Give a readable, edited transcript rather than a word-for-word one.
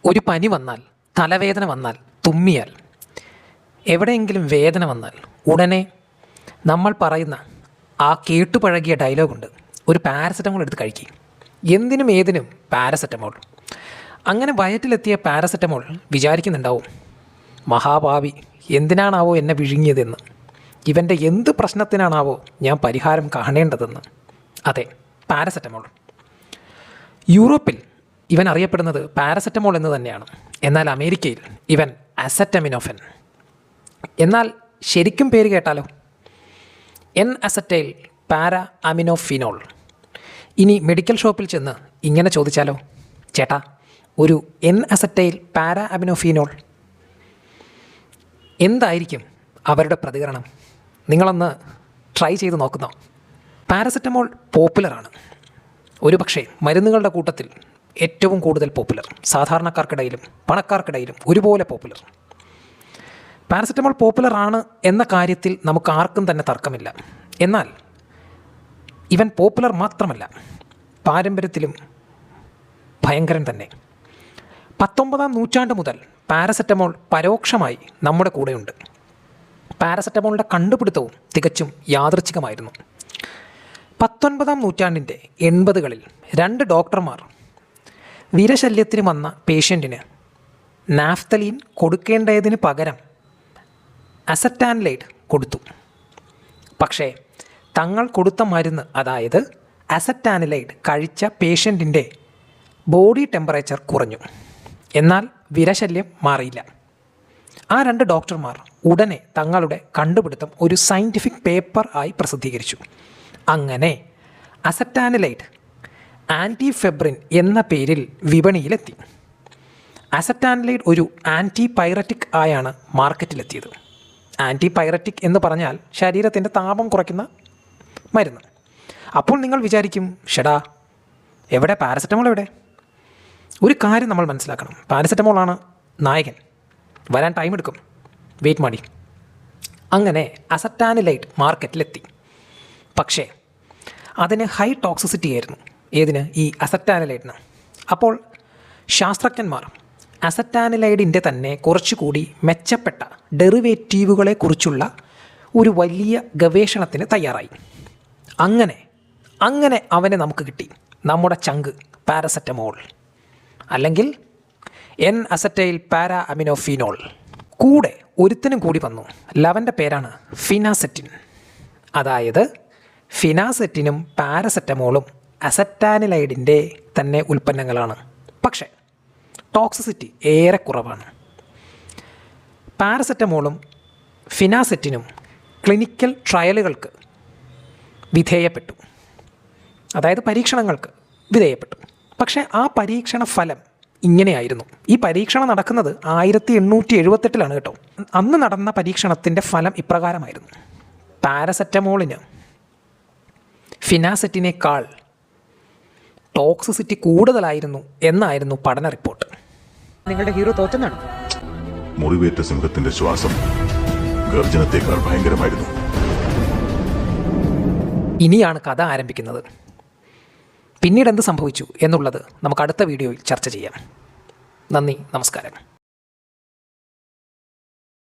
ഒരു പനി വന്നാൽ, തലവേദന വന്നാൽ, തുമ്മിയാൽ, എവിടെയെങ്കിലും വേദന വന്നാൽ ഉടനെ നമ്മൾ പറയുന്ന ആ കേട്ടുപഴകിയ ഡയലോഗുണ്ട്, ഒരു പാരസെറ്റമോൾ എടുത്ത് കഴിക്കുക. എന്തിനും ഏതിനും പാരസെറ്റമോൾ. അങ്ങനെ വയറ്റിലെത്തിയ പാരസെറ്റമോൾ വിചാരിക്കുന്നുണ്ടാവും, മഹാഭാവി എന്തിനാണാവോ എന്നെ വിഴുങ്ങിയതെന്ന്, ഇവൻ്റെ എന്ത് പ്രശ്നത്തിനാണാവോ ഞാൻ പരിഹാരം കാണേണ്ടതെന്ന്. അതെ, പാരസെറ്റമോൾ. യൂറോപ്പിൽ ഇവൻ അറിയപ്പെടുന്നത് പാരസെറ്റമോൾ എന്ന് തന്നെയാണ്. എന്നാൽ അമേരിക്കയിൽ ഇവൻ അസറ്റമിനോഫെൻ. എന്നാൽ ശരിക്കും പേര് കേട്ടാലോ, എൻ അസറ്റൈൽ പാരാ അമിനോഫിനോൾ. ഇനി മെഡിക്കൽ ഷോപ്പിൽ ചെന്ന് ഇങ്ങനെ ചോദിച്ചാലോ, ചേട്ടാ ഒരു എൻ അസറ്റൈൽ പാരാ അമിനോഫിനോൾ, എന്തായിരിക്കും അവരുടെ പ്രതികരണം? നിങ്ങളൊന്ന് ട്രൈ ചെയ്ത് നോക്കുന്നോ? പാരസെറ്റമോൾ പോപ്പുലറാണ്. ഒരു പക്ഷേ മരുന്നുകളുടെ കൂട്ടത്തിൽ ഏറ്റവും കൂടുതൽ പോപ്പുലർ. സാധാരണക്കാർക്കിടയിലും പണക്കാർക്കിടയിലും ഒരുപോലെ പോപ്പുലർ. പാരസെറ്റമോൾ പോപ്പുലർ ആണ് എന്ന കാര്യത്തിൽ നമുക്ക് ആർക്കും തന്നെ തർക്കമില്ല. എന്നാൽ ഇവൻ പോപ്പുലർ മാത്രമല്ല, പാരമ്പര്യത്തിലും ഭയങ്കരൻ തന്നെ. 19-ാം നൂറ്റാണ്ട് മുതൽ പാരസെറ്റമോൾ പരോക്ഷമായി നമ്മുടെ കൂടെയുണ്ട്. പാരസെറ്റമോളിൻ്റെ കണ്ടുപിടുത്തവും തികച്ചും യാദൃച്ഛികമായിരുന്നു. 19-ാം നൂറ്റാണ്ടിൻ്റെ 80-കളിൽ 2 ഡോക്ടർമാർ വിരശല്യത്തിന് വന്ന പേഷ്യൻറ്റിന് നാഫ്തലീൻ കൊടുക്കേണ്ടതിന് പകരം അസറ്റാനിലൈഡ് കൊടുത്തു. പക്ഷേ തങ്ങൾ കൊടുത്ത മരുന്ന്, അതായത് അസറ്റാനിലൈഡ് കഴിച്ച പേഷ്യൻറ്റിൻ്റെ ബോഡി ടെമ്പറേച്ചർ കുറഞ്ഞു. എന്നാൽ വിരശല്യം മാറിയില്ല. ആ 2 ഡോക്ടർമാർ ഉടനെ തങ്ങളുടെ കണ്ടുപിടുത്തം ഒരു സയൻറ്റിഫിക് പേപ്പർ ആയി പ്രസിദ്ധീകരിച്ചു. അങ്ങനെ അസറ്റാനിലൈഡ് ആൻറ്റിഫെബ്രിൻ എന്ന പേരിൽ വിപണിയിലെത്തി. അസറ്റാനിലൈഡ് ഒരു ആൻറ്റിപൈററ്റിക് ആയാണ് മാർക്കറ്റിലെത്തിയത്. ആൻറ്റിപൈററ്റിക് എന്ന് പറഞ്ഞാൽ ശരീരത്തിൻ്റെ താപം കുറയ്ക്കുന്ന മരുന്ന്. അപ്പോൾ നിങ്ങൾ വിചാരിക്കും, ഷെടാ എവിടെ പാരസെറ്റമോൾ എവിടെ? ഒരു കാര്യം നമ്മൾ മനസ്സിലാക്കണം, പാരസെറ്റമോളാണ് നായകൻ. വരാൻ ടൈം എടുക്കും, വെയിറ്റ് മതി. അങ്ങനെ അസറ്റാനിലൈഡ് മാർക്കറ്റിലെത്തി. പക്ഷേ അതിന് ഹൈ ടോക്സിസിറ്റി ആയിരുന്നു. ഏതിന്? ഈ അസറ്റാനിലൈഡിന്. അപ്പോൾ ശാസ്ത്രജ്ഞന്മാർ അസറ്റാനിലൈഡിൻ്റെ തന്നെ കുറച്ചുകൂടി മെച്ചപ്പെട്ട ഡെറിവേറ്റീവുകളെക്കുറിച്ചുള്ള ഒരു വലിയ ഗവേഷണത്തിന് തയ്യാറായി. അങ്ങനെ അവനെ നമുക്ക് കിട്ടി, നമ്മുടെ ചങ്ക് പാരസെറ്റമോൾ, അല്ലെങ്കിൽ എൻ അസറ്റൈൽ പാരാ അമിനോഫിനോൾ. കൂടെ ഒരുത്തനും കൂടി വന്നു. ലവൻ്റെ പേരാണ് ഫിനാസെറ്റിൻ. അതായത് ഫിനാസെറ്റിനും പാരസെറ്റമോളും അസറ്റാനിലൈഡിൻ്റെ തന്നെ ഉൽപ്പന്നങ്ങളാണ്. പക്ഷേ ടോക്സിസിറ്റി ഏറെ കുറവാണ്. പാരസെറ്റമോളും ഫിനാസെറ്റിനും ക്ലിനിക്കൽ ട്രയലുകൾക്ക് വിധേയപ്പെട്ടു, അതായത് പരീക്ഷണങ്ങൾക്ക് വിധേയപ്പെട്ടു. പക്ഷേ ആ പരീക്ഷണ ഫലം ഇങ്ങനെയായിരുന്നു. ഈ പരീക്ഷണം നടക്കുന്നത് 1878 കേട്ടോ. അന്ന് നടന്ന പരീക്ഷണത്തിൻ്റെ ഫലം ഇപ്രകാരമായിരുന്നു: പാരസെറ്റമോളിന് ഫിനാസെറ്റിനേക്കാൾ ടോക്സിസിറ്റി കൂടുതലായിരുന്നു എന്നായിരുന്നു പഠന റിപ്പോർട്ട്. നിങ്ങളുടെ ഹീറോ തോറ്റെന്നാണ്. മുറിവേറ്റ സിംഹത്തിന്റെ ശ്വാസം ഗർജനത്തേക്കാൾ ഭയങ്കരമായിരുന്നു. ഇനിയാണ് കഥ ആരംഭിക്കുന്നത്. പിന്നീട് എന്ത് സംഭവിച്ചു എന്നുള്ളത് നമുക്ക് അടുത്ത വീഡിയോയിൽ ചർച്ച ചെയ്യാം. നന്ദി, നമസ്കാരം.